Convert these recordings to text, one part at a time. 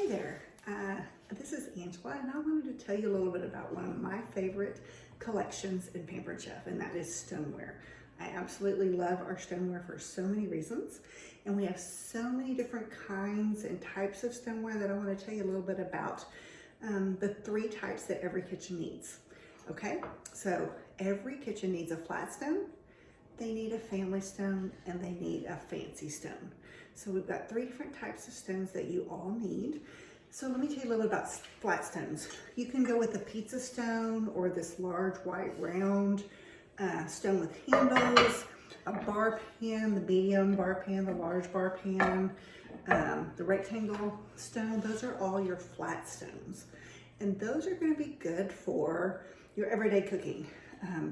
there, this is Angela, and I wanted to tell you a little bit about one of my favorite collections in Pampered Chef, and that is stoneware. I absolutely love our stoneware for so many reasons, and we have so many different kinds and types of stoneware that I want to tell you a little bit about the 3 types that every kitchen needs. Okay, so every kitchen needs a flat stone, they need a family stone, and they need a fancy stone. So we've got 3 different types of stones that you all need. So let me tell you a little about flat stones. You can go with a pizza stone or this large white round stone with handles, a bar pan, the medium bar pan, the large bar pan, the rectangle stone. Those are all your flat stones. And those are going to be good for your everyday cooking.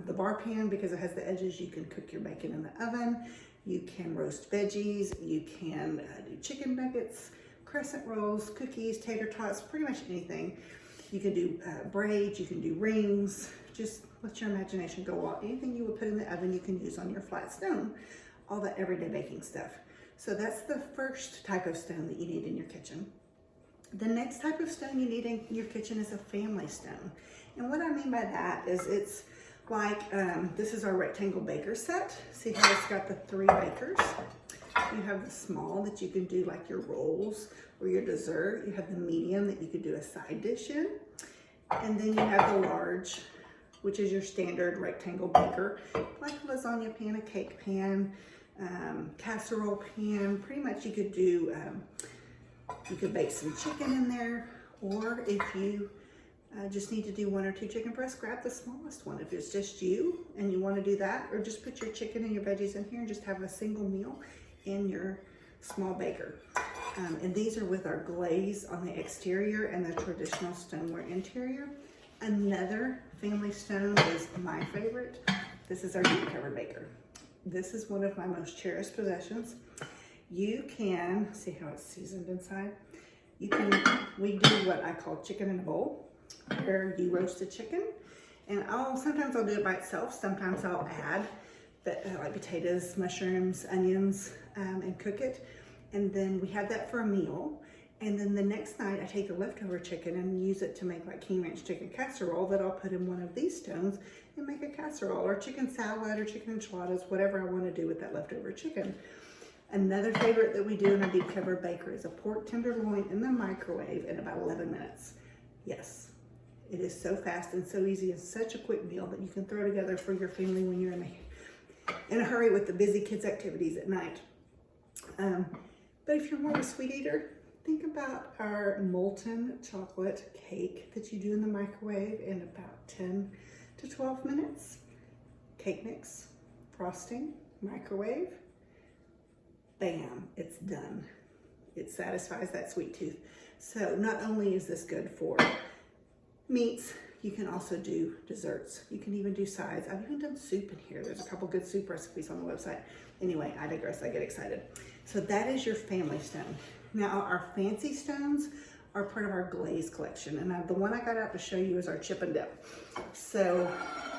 The bar pan, because it has the edges, you can cook your bacon in the oven. You can roast veggies, you can do chicken nuggets, crescent rolls, cookies, tater tots, pretty much anything. You can do braids, you can do rings, just let your imagination go wild. Anything you would put in the oven, you can use on your flat stone, all that everyday baking stuff. So that's the first type of stone that you need in your kitchen. The next type of stone you need in your kitchen is a family stone. And what I mean by that is it's like, this is our rectangle baker set. See how it's got the 3 bakers? You have the small that you can do like your rolls or your dessert. You have the medium that you could do a side dish in. And then you have the large, which is your standard rectangle baker, like a lasagna pan, a cake pan, casserole pan. Pretty much you could do, you could bake some chicken in there, or if you just need to do 1 or 2 chicken breasts, grab the smallest one if it's just you and you want to do that, or just put your chicken and your veggies in here and just have a single meal in your small baker. And these are with our glaze on the exterior and the traditional stoneware interior. Another family stone is my favorite. This is our deep cover baker. This is one of my most cherished possessions. You can see how it's seasoned inside. We do what I call chicken in a bowl, where you roast a chicken, and sometimes I'll do it by itself. Sometimes I'll add like potatoes, mushrooms, onions, and cook it. And then we have that for a meal. And then the next night I take the leftover chicken and use it to make like King Ranch chicken casserole that I'll put in one of these stones and make a casserole or chicken salad or chicken enchiladas, whatever I want to do with that leftover chicken. Another favorite that we do in our deep cover baker is a pork tenderloin in the microwave in about 11 minutes. Yes, it is so fast and so easy and such a quick meal that you can throw together for your family when you're in a hurry with the busy kids' activities at night. But if you're more of a sweet eater, think about our molten chocolate cake that you do in the microwave in about 10 to 12 minutes. Cake mix, frosting, microwave, bam, it's done. It satisfies that sweet tooth. So not only is this good for meats, you can also do desserts. You can even do sides. I've even done soup in here. There's a couple good soup recipes on the website. Anyway, I digress, I get excited. So that is your family stone. Now our fancy stones are part of our glaze collection. And the one I got out to show you is our chip and dip. So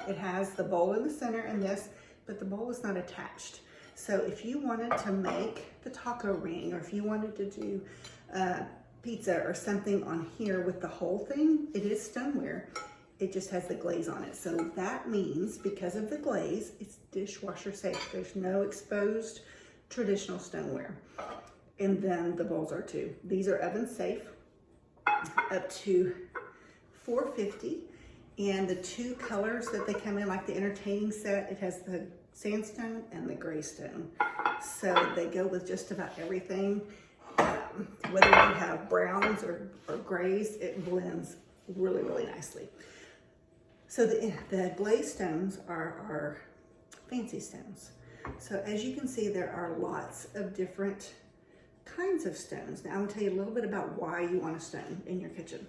it has the bowl in the center and this, but the bowl is not attached. So if you wanted to make the taco ring, or if you wanted to do pizza or something on here with the whole thing, it is stoneware. It just has the glaze on it. So that means because of the glaze, it's dishwasher safe. There's no exposed traditional stoneware. And then the bowls are too. These are oven safe, up to 450. And the 2 colors that they come in, like the entertaining set, it has the sandstone and the gray stone. So they go with just about everything. Whether you have browns or grays, it blends really, really nicely. So the glaze stones are our fancy stones. So as you can see, there are lots of different kinds of stones. Now I'm gonna tell you a little bit about why you want a stone in your kitchen.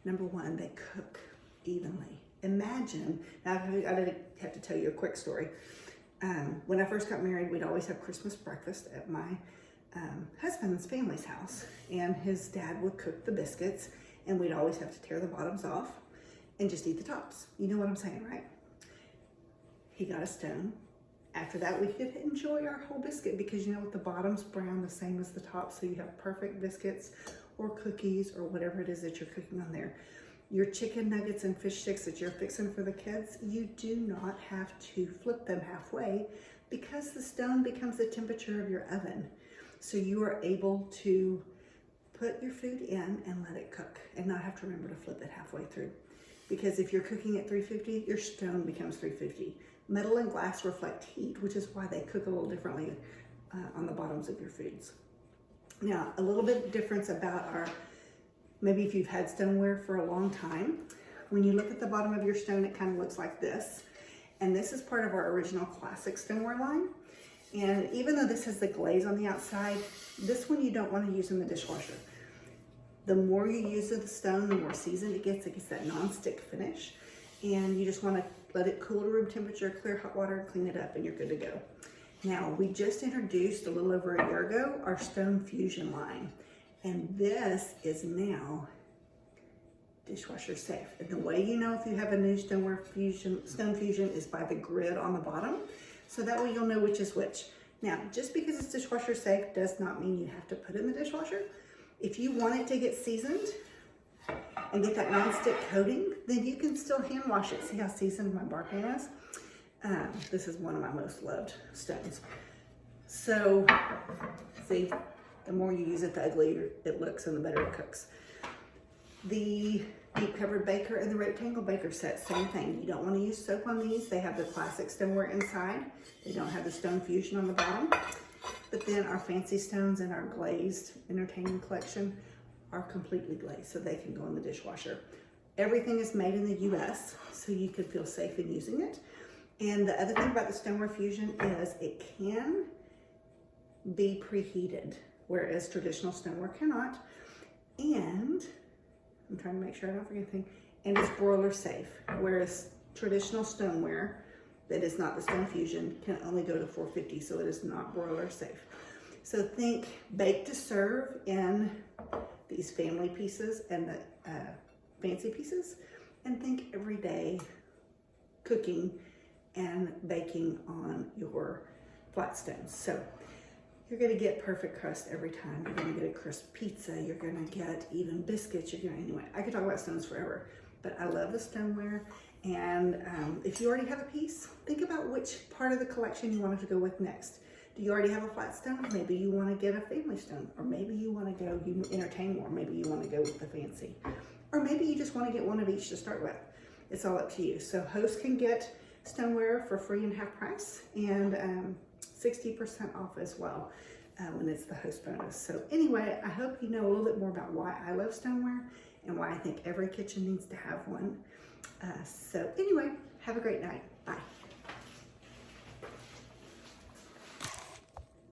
Number 1, they cook evenly. Imagine, now I have to tell you a quick story. When I first got married, we'd always have Christmas breakfast at my husband's family's house, and his dad would cook the biscuits, and we'd always have to tear the bottoms off and just eat the tops. You know what I'm saying, right? He got a stone. After that, we could enjoy our whole biscuit because you know what, the bottom's brown the same as the top, so you have perfect biscuits or cookies or whatever it is that you're cooking on there. Your chicken nuggets and fish sticks that you're fixing for the kids, you do not have to flip them halfway because the stone becomes the temperature of your oven. So you are able to put your food in and let it cook and not have to remember to flip it halfway through. Because if you're cooking at 350, your stone becomes 350. Metal and glass reflect heat, which is why they cook a little differently on the bottoms of your foods. Now, a little bit difference about maybe if you've had stoneware for a long time, when you look at the bottom of your stone, it kind of looks like this. And this is part of our original classic stoneware line. And even though this has the glaze on the outside, this one you don't want to use in the dishwasher. The more you use of the stone, the more seasoned it gets that non-stick finish. And you just want to let it cool to room temperature, clear hot water, clean it up, and you're good to go. Now, we just introduced a little over a year ago our Stone Fusion line. And this is now dishwasher safe. And the way you know if you have a new Stone Fusion is by the grid on the bottom. So that way you'll know which is which. Now, just because it's dishwasher safe does not mean you have to put it in the dishwasher. If you want it to get seasoned and get that non-stick coating, then you can still hand wash it. See how seasoned my bar pan is? This is one of my most loved stones. So, see, the more you use it, the uglier it looks and the better it cooks. The deep covered baker and the rectangle baker set, same thing. You don't want to use soap on these. They have the classic stoneware inside. They don't have the Stone Fusion on the bottom. But then our fancy stones and our glazed entertaining collection are completely glazed, so they can go in the dishwasher. Everything is made in the US, so you can feel safe in using it. And the other thing about the Stoneware Fusion is it can be preheated, whereas traditional stoneware cannot. And I'm trying to make sure I don't forget anything. And it's broiler safe, whereas traditional stoneware that is not the Stone Fusion can only go to 450, so it is not broiler safe. So think bake to serve in these family pieces and the fancy pieces, and think everyday cooking and baking on your flat stones. So you're gonna get perfect crust every time. You're gonna get a crisp pizza. You're gonna get even biscuits. Anyway, I could talk about stones forever, but I love the stoneware. And if you already have a piece, think about which part of the collection you want it to go with next. Do you already have a flat stone? Maybe you want to get a family stone, or maybe you want to go, you entertain more. Maybe you want to go with the fancy, or maybe you just want to get one of each to start with. It's all up to you. So hosts can get stoneware for free and half price, and 60% off as well when it's the host bonus. So anyway, I hope you know a little bit more about why I love stoneware and why I think every kitchen needs to have one. So anyway, have a great night. Bye.